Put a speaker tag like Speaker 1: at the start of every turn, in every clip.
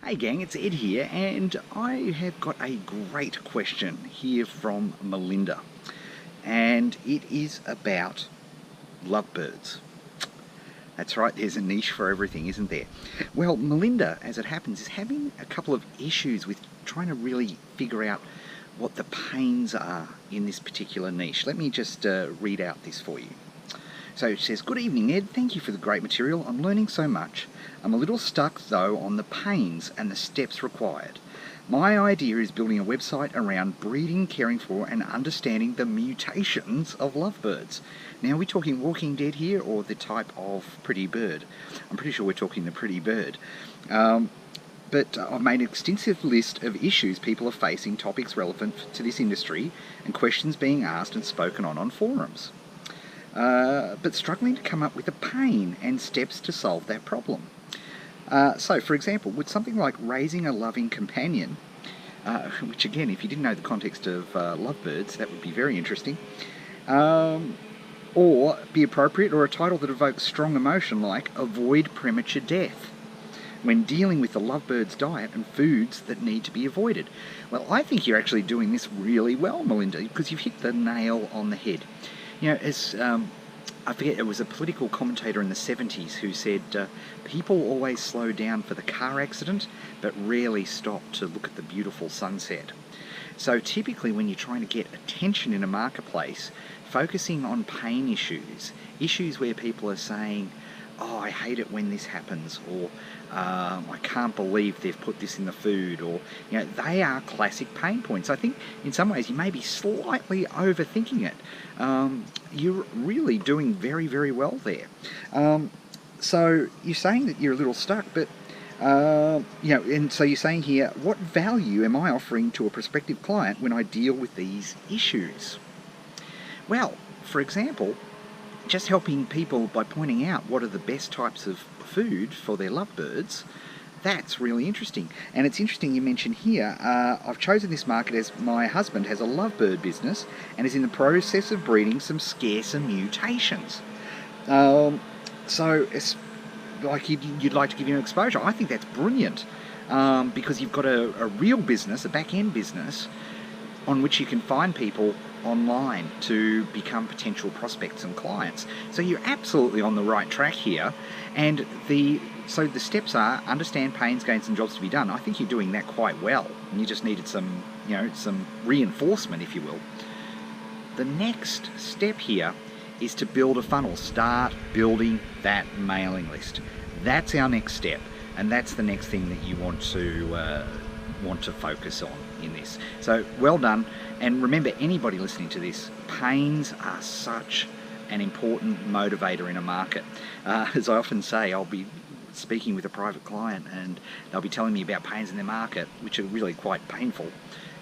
Speaker 1: Hey gang, it's Ed here, and I have got a great question here from Melinda, and it is about lovebirds. That's right, there's a niche for everything, isn't there? Well, Melinda, as it happens, is having a couple of issues with trying to really figure out what the pains are in this particular niche. Let me just read out this for you. So it says, "Good evening, Ed. Thank you for the great material. I'm learning so much. I'm a little stuck, though, on the pains and the steps required. My idea is building a website around breeding, caring for, and understanding the mutations of lovebirds." Now, are we talking Walking Dead here, or the type of pretty bird? I'm pretty sure we're talking the pretty bird. But I've made an extensive list of issues people are facing, topics relevant to this industry, and questions being asked and spoken on forums. But struggling to come up with a pain and steps to solve that problem. So, for example, would something like raising a loving companion, which again, if you didn't know the context of lovebirds, that would be very interesting, or be appropriate, or a title that evokes strong emotion like avoid premature death when dealing with the lovebird's diet and foods that need to be avoided? Well, I think you're actually doing this really well, Melinda, because you've hit the nail on the head. You know, as I forget, it was a political commentator in the 70s who said, people always slow down for the car accident, but rarely stop to look at the beautiful sunset. So typically when you're trying to get attention in a marketplace, focusing on pain issues, issues where people are saying, "Oh, I hate it when this happens," or "I can't believe they've put this in the food," or, you know, they are classic pain points. I think in some ways you may be slightly overthinking it. You're really doing very, very well there. So you're saying that you're a little stuck, but you know, and so you're saying here, what value am I offering to a prospective client when I deal with these issues? Well, for example, just helping people by pointing out what are the best types of food for their lovebirds, that's really interesting. And it's interesting you mention here, I've chosen this market as my husband has a lovebird business and is in the process of breeding some scarcer mutations. So it's like you'd like to give him exposure. I think that's brilliant, because you've got a real business, a back-end business, on which you can find people online to become potential prospects and clients. So you're absolutely on the right track here. And so the steps are understand pains, gains and jobs to be done. I think you're doing that quite well, and you just needed some, you know, some reinforcement, if you will. The next step here is to build a funnel. Start building that mailing list. That's our next step, and that's the next thing that you want to focus on in this. So well done. And remember, anybody listening to this, pains are such an important motivator in a market. As I often say, I'll be speaking with a private client and they'll be telling me about pains in their market, which are really quite painful.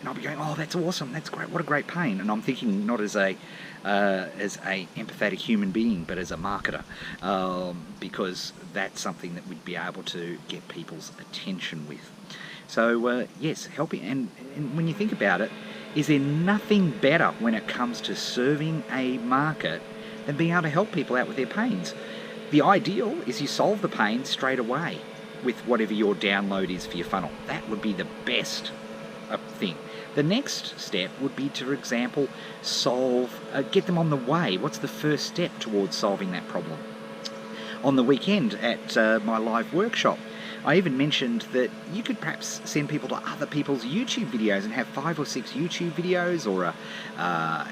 Speaker 1: And I'll be going, "Oh, that's awesome, that's great, what a great pain." And I'm thinking not as a empathetic human being, but as a marketer, because that's something that we'd be able to get people's attention with. So yes, helping, and when you think about it, is there nothing better when it comes to serving a market than being able to help people out with their pains? The ideal is you solve the pain straight away with whatever your download is for your funnel. That would be the best thing. The next step would be to, for example, get them on the way. What's the first step towards solving that problem? On the weekend at my live workshop, I even mentioned that you could perhaps send people to other people's YouTube videos and have 5 or 6 YouTube videos, or a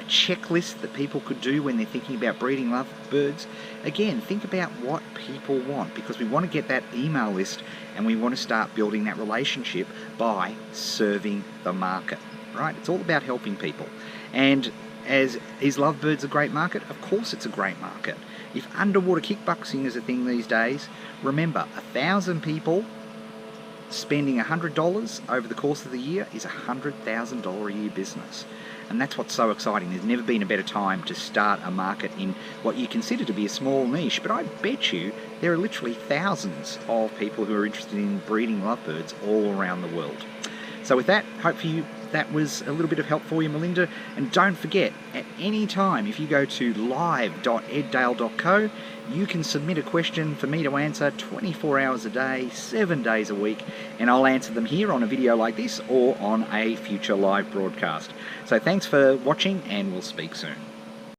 Speaker 1: checklist that people could do when they're thinking about breeding lovebirds. Again, think about what people want, because we want to get that email list and we want to start building that relationship by serving the market, right? It's all about helping people. And is lovebirds a great market? Of course it's a great market. If underwater kickboxing is a thing these days, remember, 1,000 people spending $100 over the course of the year is $100,000 a year business. And that's what's so exciting. There's never been a better time to start a market in what you consider to be a small niche, but I bet you there are literally thousands of people who are interested in breeding lovebirds all around the world. So with that, hopefully that was a little bit of help for you, Melinda. And don't forget, at any time, if you go to live.eddale.co, you can submit a question for me to answer 24 hours a day, 7 days a week, and I'll answer them here on a video like this or on a future live broadcast. So thanks for watching, and we'll speak soon.